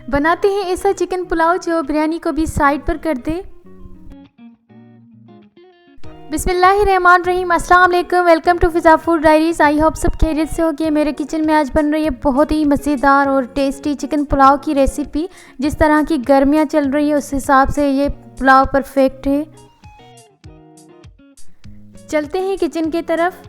बनाते हैं ऐसा चिकन पुलाव जो बिरयानी को भी साइड पर कर दे। बिस्मिल्लाहिर्रहमानिर्रहीम, अस्सलाम वालेकुम, welcome to Fiza food diaries. I hope सब खैरियत से हो कि मेरे किचन में आज बन रही है बहुत ही मज़ेदार और टेस्टी चिकन पुलाव की रेसिपी। जिस तरह की गर्मियाँ चल रही है उस हिसाब से ये पुलाव परफेक्ट है। चलते हैं किचन की तरफ।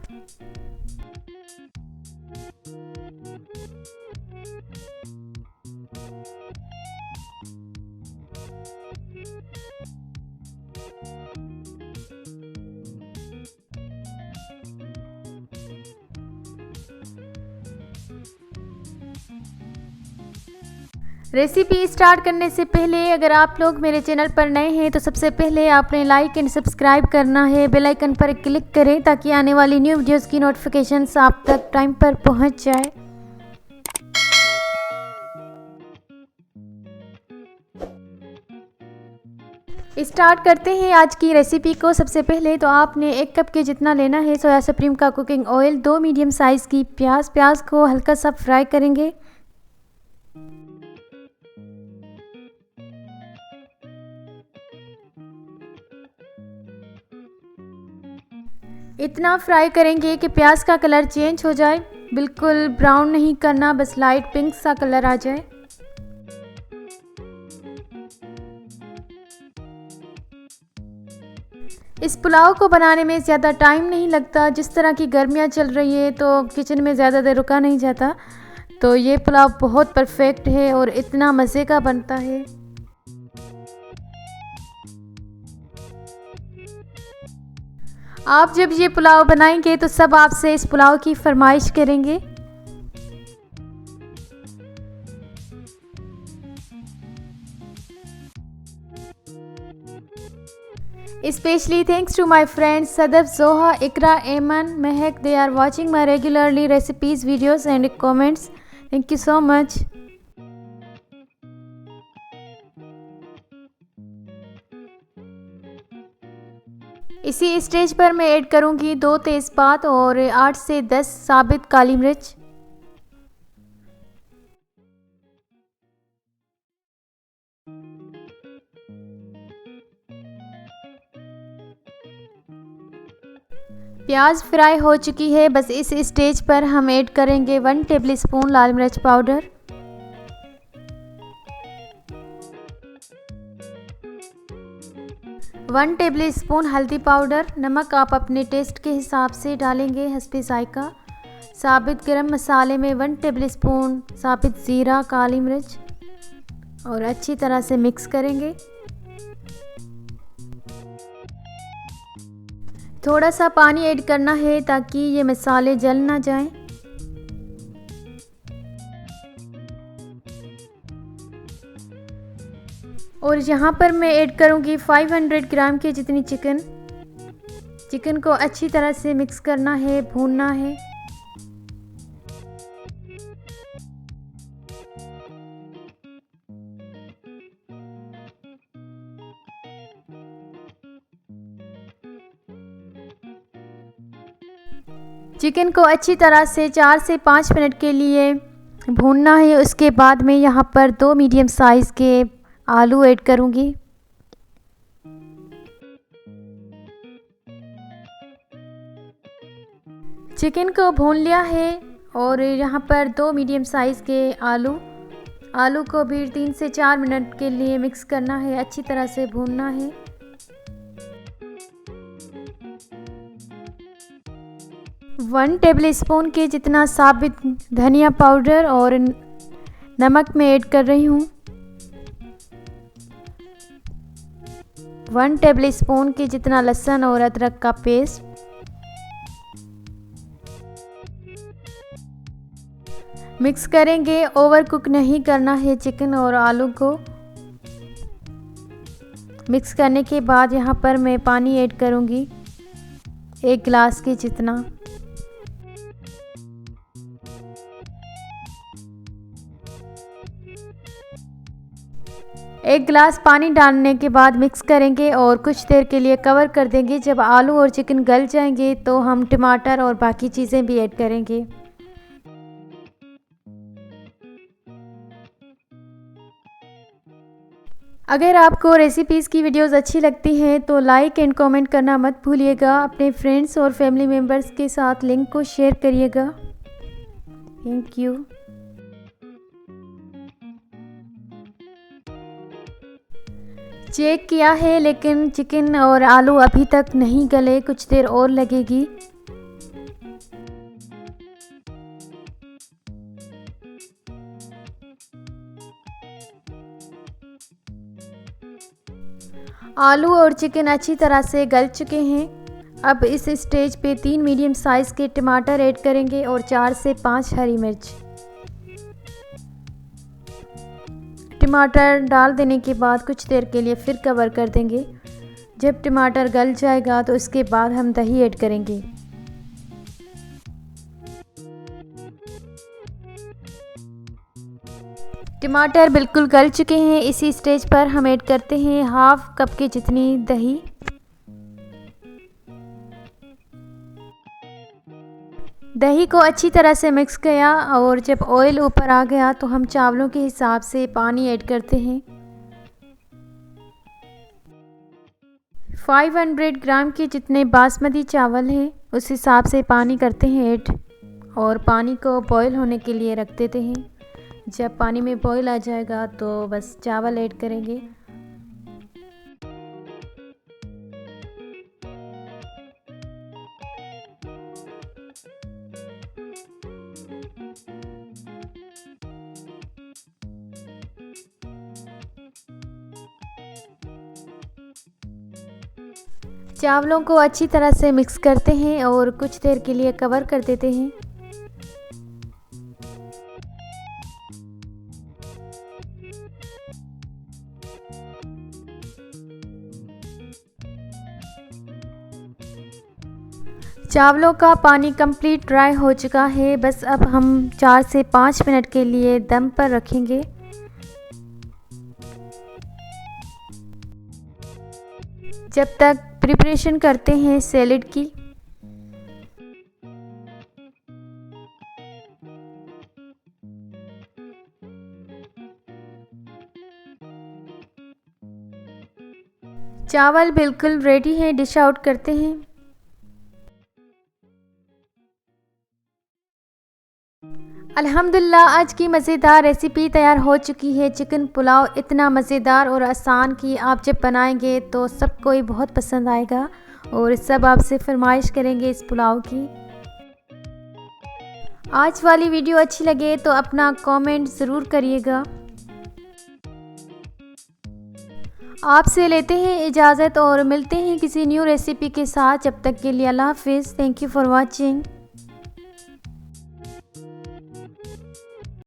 रेसिपी स्टार्ट करने से पहले अगर आप लोग मेरे चैनल पर नए हैं तो सबसे पहले आपने लाइक एंड सब्सक्राइब करना है। बेल आइकन पर क्लिक करें ताकि आने वाली न्यू वीडियोस की नोटिफिकेशंस आप तक टाइम पर पहुंच जाए। स्टार्ट करते हैं आज की रेसिपी को। सबसे पहले तो आपने 1 कप के जितना लेना है सोया सुप्रीम का कुकिंग ऑयल, 2 मीडियम साइज़ की प्याज को हल्का सा फ्राई करेंगे। इतना फ्राई करेंगे कि प्याज का कलर चेंज हो जाए, बिल्कुल ब्राउन नहीं करना, बस लाइट पिंक सा कलर आ जाए। इस पुलाव को बनाने में ज़्यादा टाइम नहीं लगता। जिस तरह की गर्मियाँ चल रही है तो किचन में ज़्यादा देर रुका नहीं जाता, तो ये पुलाव बहुत परफेक्ट है और इतना मज़े का बनता है। आप जब ये पुलाव बनाएंगे तो सब आपसे इस पुलाव की फरमाइश करेंगे। Specially thanks to my friends Sadaf, Zoha, Iqra, Aiman, Mahak. They are watching my regularly recipes videos and comments. Thank you so much. इसी स्टेज पर मैं ऐड करूंगी 2 तेज़पात और 8 से 10 साबित काली मिर्च। प्याज फ्राई हो चुकी है, बस इस स्टेज पर हम ऐड करेंगे 1 टेबलस्पून लाल मिर्च पाउडर, 1 टेबलस्पून हल्दी पाउडर। नमक आप अपने टेस्ट के हिसाब से डालेंगे, हस्बे जायका। साबित गरम मसाले में 1 टेबलस्पून साबित ज़ीरा, काली मिर्च और अच्छी तरह से मिक्स करेंगे। थोड़ा सा पानी ऐड करना है ताकि ये मसाले जल ना जाएं। और यहाँ पर मैं ऐड करूँगी 500 ग्राम के जितनी चिकन को अच्छी तरह से मिक्स करना है, भूनना है। चिकन को अच्छी तरह से 4 से 5 मिनट के लिए भूनना है। उसके बाद मैं यहाँ पर 2 मीडियम साइज़ के आलू ऐड करूँगी। चिकन को भून लिया है और यहाँ पर 2 मीडियम साइज़ के आलू को भी 3 से 4 मिनट के लिए मिक्स करना है, अच्छी तरह से भूनना है। वन टेबलस्पून के जितना साबित धनिया पाउडर और नमक मैं ऐड कर रही हूँ। 1 टेबलस्पून के जितना लहसुन और अदरक का पेस्ट। मिक्स करेंगे, ओवर कुक नहीं करना है चिकन और आलू को। मिक्स करने के बाद यहाँ पर मैं पानी ऐड करूँगी 1 गिलास के जितना। एक गिलास पानी डालने के बाद मिक्स करेंगे और कुछ देर के लिए कवर कर देंगे। जब आलू और चिकन गल जाएंगे तो हम टमाटर और बाकी चीज़ें भी ऐड करेंगे। अगर आपको रेसिपीज़ की वीडियोस अच्छी लगती हैं तो लाइक एंड कमेंट करना मत भूलिएगा। अपने फ्रेंड्स और फैमिली मेम्बर्स के साथ लिंक को शेयर करिएगा। Thank you. चेक किया है लेकिन चिकन और आलू अभी तक नहीं गले, कुछ देर और लगेगी। आलू और चिकन अच्छी तरह से गल चुके हैं। अब इस स्टेज पे 3 मीडियम साइज़ के टमाटर ऐड करेंगे और 4 से 5 हरी मिर्च। टमाटर डाल देने के बाद कुछ देर के लिए फिर कवर कर देंगे। जब टमाटर गल जाएगा तो इसके बाद हम दही ऐड करेंगे। टमाटर बिल्कुल गल चुके हैं। इसी स्टेज पर हम ऐड करते हैं हाफ कप के जितनी दही। दही को अच्छी तरह से मिक्स किया और जब ऑयल ऊपर आ गया तो हम चावलों के हिसाब से पानी ऐड करते हैं। 500 ग्राम के जितने बासमती चावल हैं उस हिसाब से पानी करते हैं ऐड और पानी को बॉईल होने के लिए रख देते हैं। जब पानी में बॉईल आ जाएगा तो बस चावल ऐड करेंगे। चावलों को अच्छी तरह से मिक्स करते हैं और कुछ देर के लिए कवर कर देते हैं। चावलों का पानी कंप्लीट ड्राई हो चुका है। बस अब हम 4 से 5 मिनट के लिए दम पर रखेंगे। जब तक प्रिपरेशन करते हैं सैलेड की। चावल बिल्कुल रेडी है, डिश आउट करते हैं। अल्हम्दुलिल्लाह आज की मज़ेदार रेसिपी तैयार हो चुकी है। चिकन पुलाव इतना मज़ेदार और आसान कि आप जब बनाएंगे तो सबको ही बहुत पसंद आएगा और सब आपसे फरमाइश करेंगे इस पुलाव की। आज वाली वीडियो अच्छी लगे तो अपना कमेंट ज़रूर करिएगा। आपसे लेते हैं इजाज़त और मिलते हैं किसी न्यू रेसिपी के साथ। जब तक के लिए अल्लाह हाफ़िज़। Thank you for watching.